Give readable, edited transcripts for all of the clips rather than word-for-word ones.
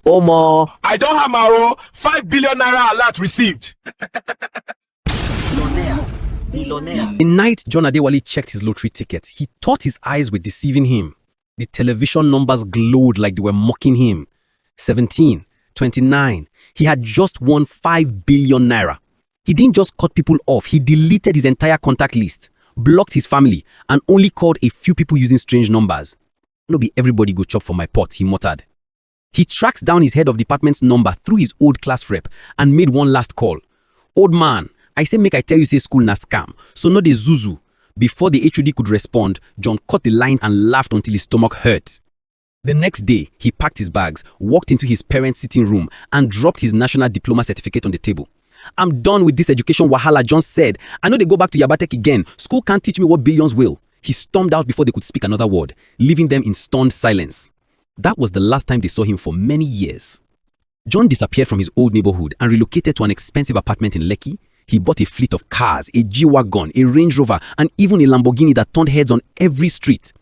Omo. I don't have my own 5 billion naira alert received. Billionaire. The night John Adewale checked his lottery ticket, he thought his eyes were deceiving him. The television numbers glowed like they were mocking him. 17, 29. He had just won 5 billion naira. He didn't just cut people off, he deleted his entire contact list, blocked his family, and only called a few people using strange numbers. No be everybody go chop for my pot, he muttered. He tracked down his head of department's number through his old class rep and made one last call. Old man, I say make I tell you say school na scam, so no dey zuzu. Before the HOD could respond, John cut the line and laughed until his stomach hurt. The next day, he packed his bags, walked into his parents' sitting room, and dropped his national diploma certificate on the table. I'm done with this education wahala, John said. I know they go back to Yabatek again. School can't teach me what billions will. He stormed out before they could speak another word, leaving them in stunned silence. That was the last time they saw him for many years. John disappeared from his old neighborhood and relocated to an expensive apartment in Lekki. He bought a fleet of cars, a G-Wagon, a Range Rover, and even a Lamborghini that turned heads on every street.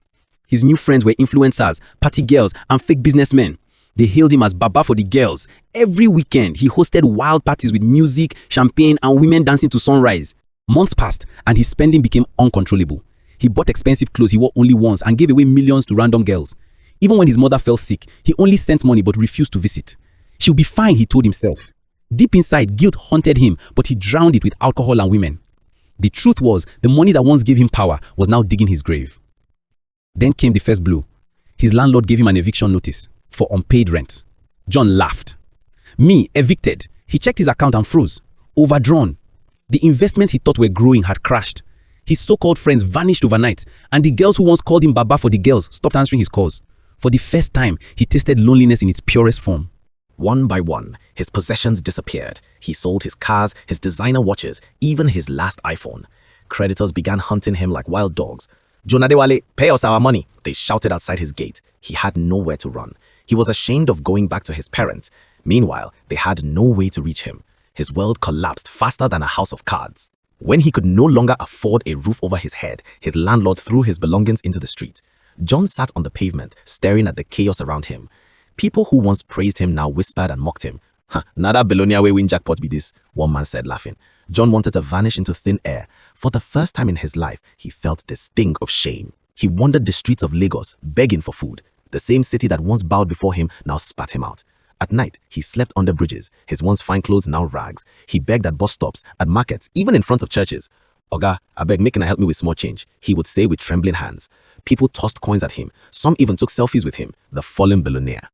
His new friends were influencers, party girls, and fake businessmen. They hailed him as Baba for the girls. Every weekend, he hosted wild parties with music, champagne, and women dancing to sunrise. Months passed, and his spending became uncontrollable. He bought expensive clothes he wore only once and gave away millions to random girls. Even when his mother fell sick, he only sent money but refused to visit. She'll be fine, he told himself. Deep inside, guilt haunted him, but he drowned it with alcohol and women. The truth was, the money that once gave him power was now digging his grave. Then came the first blow. His landlord gave him an eviction notice for unpaid rent. John laughed. Me, evicted. He checked his account and froze. Overdrawn. The investments he thought were growing had crashed. His so-called friends vanished overnight, and the girls who once called him Baba for the girls stopped answering his calls. For the first time, he tasted loneliness in its purest form. One by one, his possessions disappeared. He sold his cars, his designer watches, even his last iPhone. Creditors began hunting him like wild dogs. John Adewale, pay us our money, they shouted outside his gate. He had nowhere to run. He was ashamed of going back to his parents. Meanwhile, they had no way to reach him. His world collapsed faster than a house of cards. When he could no longer afford a roof over his head, his landlord threw his belongings into the street. John sat on the pavement, staring at the chaos around him. People who once praised him now whispered and mocked him. "Now that Billionaire will win jackpot be this," one man said, laughing. John wanted to vanish into thin air. For the first time in his life, he felt the sting of shame. He wandered the streets of Lagos, begging for food. The same city that once bowed before him now spat him out. At night, he slept under bridges, his once fine clothes now rags. He begged at bus stops, at markets, even in front of churches. "Oga, I beg, make una help me with small change," he would say with trembling hands. People tossed coins at him. Some even took selfies with him, the fallen billionaire.